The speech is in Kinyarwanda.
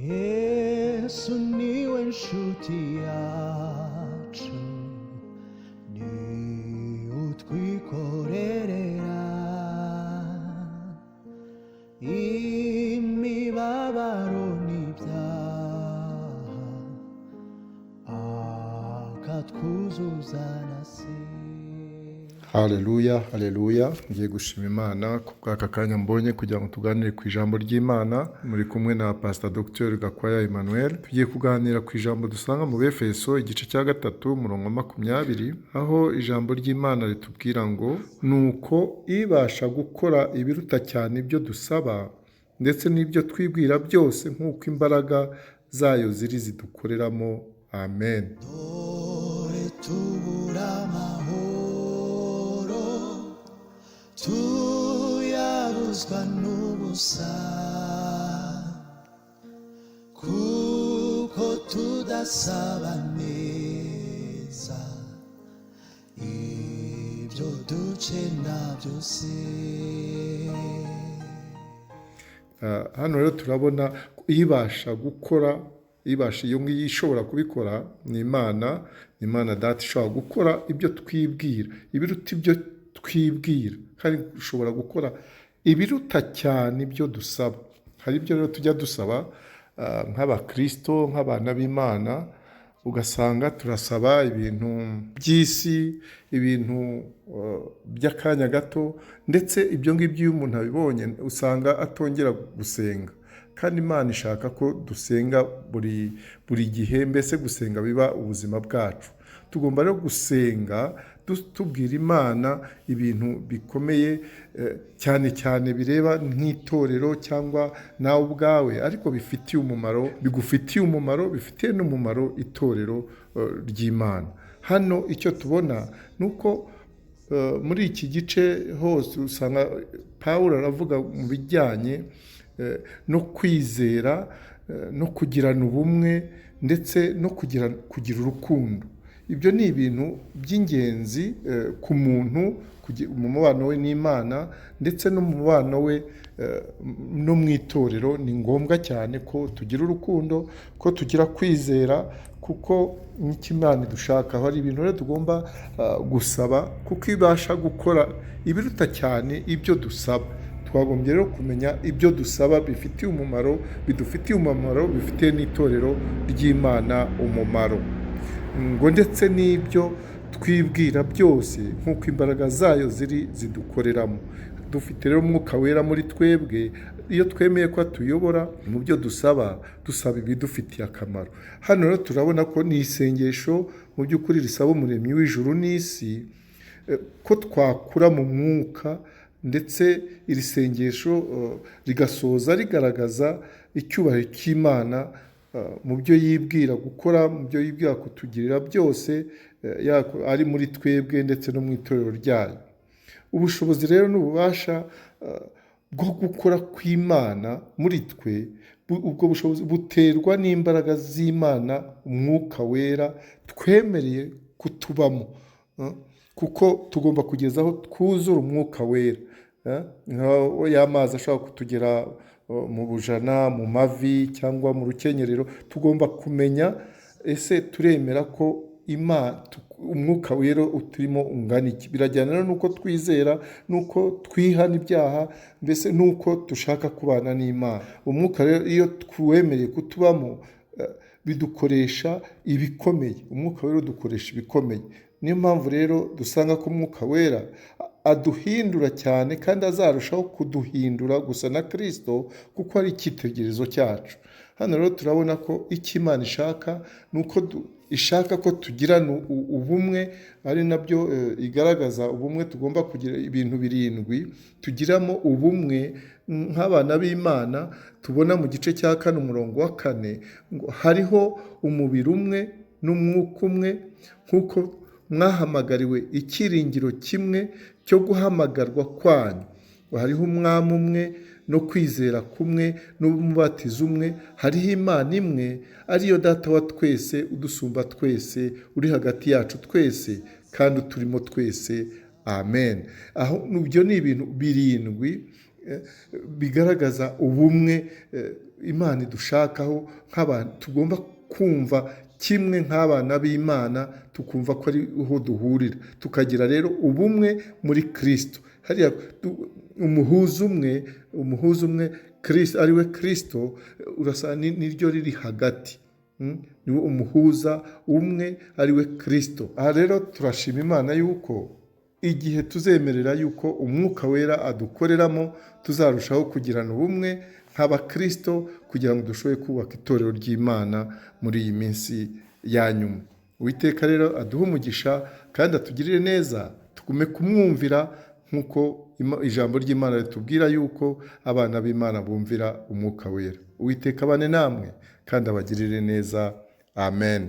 Yesu niwe nshuti yacu, ni utwikorerera imibabaro n'ibyaha, akatwuzuza na se. Haleluya, haleluya. Ngiye gushima Imana ku bw'aka kanya mbonye kugira ngo tuganire ku ijambo ry'Imana. Muri kumwe na Pastor Dr. Gakwaya Emmanuel. Tugiye kuganira ku ijambo dusanga mu Befeso igice cya 3 umurongo 20, aho ijambo ry'Imana ritubwira ngo nuko ibasha gukora ibiruta cyane ibyo dusaba ndetse n'ibyo twibwira byose nk'uko imbaraga zayo ziri zidukoreramo. Amen. Dore tubura amahoro, tuyabuzwa n'ubusa, kuko tudasaba neza ibyo dukenera byose. Hano rero turabona ibasha gukora, iyo ngiyo ishobora kubikora ni Imana data ishobora gukora ibyo twibwira, ibiruta ibyo twibwira, kandi ushobora gukora ibiruta cyane ibyo dusaba. Hari ibyo rero tujya dusaba nk'abakristo, nk'abana b'Imana, ugasanga turasaba ibintu by'isi, ibintu by'akanya gato, ndetse ibyo ngibyo iyo umuntu abibonye usanga atongera gusenga. Kandi Imana ishaka ko dusenga buri gihe, mbese gusenga biba ubuzima bwacu. Tugomba rero gusenga tubwira Imana ibintu bikomeye, cyane cyane bireba nk'itorero cyangwa nawe ubwawe, ariko bifitiye umumaro, bigufitiye umumaro, bifitiye n'umumaro itorero ry'Imana. Hano icyo tubona nuko muri iki gice hose usanga Pawulo aravuga mu bijyanye no kwizera, no kugirana ubumwe, ndetse no kugira urukundo. Ibyo ni ibintu by'ingenzi ku muntu mu mubano we n'Imana, ndetse no mu mubano we no mu itorero. Ni ngombwa cyane ko tugira urukundo, ko tugira kwizera, kuko n'Imana idushaka. Hari ibintu rero tugomba gusaba, kuko ibasha gukora ibiruta cyane ibyo dusaba. Twagombye rero kumenya ibyo dusaba bifitiye umumaro, bidufitiye umumaro, bifitiye n'itorero ry'Imana umumaro, ngo ndetse n'ibyo twibwira byose nk'uko imbaraga zayo ziri zidukoreramo. Dufite rero Umwuka Wera muri twebwe. Iyo twemeye ko atuyobora mu byo dusaba ibidufitiye akamaro. Hano rero turabona ko ni isengesho mu by'ukuri risaba Umuremyi w'ijuru n'isi ko twakura mu mwuka, ndetse iri sengesho rigasoza rigaragaza icyubahiro cy'Imana mu byo yibwira gukora, mu byo yibwira kutugirira byose, ari muri twebwe ndetse no mu itorero ryayo. Ubushobozi rero n'ububasha bwo gukora kw'Imana muri twe, ubwo bushobozi buterwa n'imbaraga z'Imana, Umwuka Wera twemereye kutubamo, kuko tugomba kugeza aho twuzura Umwuka Wera. Y'amazi ashobora kutugera mu bujana, mu mavi cyangwa mu rukenyerero. Tugomba kumenya, ese turemera ko Umwuka Wera uturimo ungana iki? Birajyana n'uko twizera, n'uko twihana ibyaha, mbese n'uko dushaka kubana n'Imana. Umwuka rero iyo twemereye kutubamo, bidukoresha ibikomeye. Umwuka Wera udukoresha ibikomeye. Niyo mpamvu rero dusanga ko Umwuka Wera aduhindura cyane, kandi azarushaho kuduhindura gusa na Kristo, kuko ari icyitegererezo cyacu. Hano rero turabona ko icyo Imana ishaka nuko ishaka ko tugirana ubumwe, ari nabyo igaragaza ubumwe. Tugomba kugira ibintu 7 tugiramo ubumwe nk'abana b'Imana. Tubona mu gice cya 4 umurongo wa 4 ngo hariho umubiri umwe n'umwuka umwe, nk'uko mwahamagariwe icyiringiro kimwe cyo guhamagarwa kwanyu. Hariho umwami umwe no kwizera kumwe n'umubatizo umwe. Hariho Imana imwe, ariyo Data wa twese, udusumba twese, uri hagati yacu twese, kandi uturimo twese. Amen. Aho ibyo ni ibintu 7 bigaragaza ubumwe Imana idushakaho nk'abantu tugomba kumva kimwe nk'abana b'Imana, tukumva ko ariho duhurira, tukagira rero ubumwe muri Kristo. Hariya umuhuza umwe Kristo ariwe Kristo, urasa niryo riri hagati, niwe umuhuza umwe ariwe Kristo. Aha rero turashima Imana yuko igihe tuzemerera yuko umwuka wera adukoreramo, tuzarushaho kugirana ubumwe nk'abakristo kugira ngo dushobore kubaka itorero ry'Imana muri iyi minsi ya nyuma. Uwiteka rero aduhe umugisha kandi atugirire neza, tugume kumwumvira nk'uko ijambo ry'Imana ritubwira yuko abana b'Imana bumvira umwuka wera. Uwiteka abane namwe kandi abagirire neza. Amen.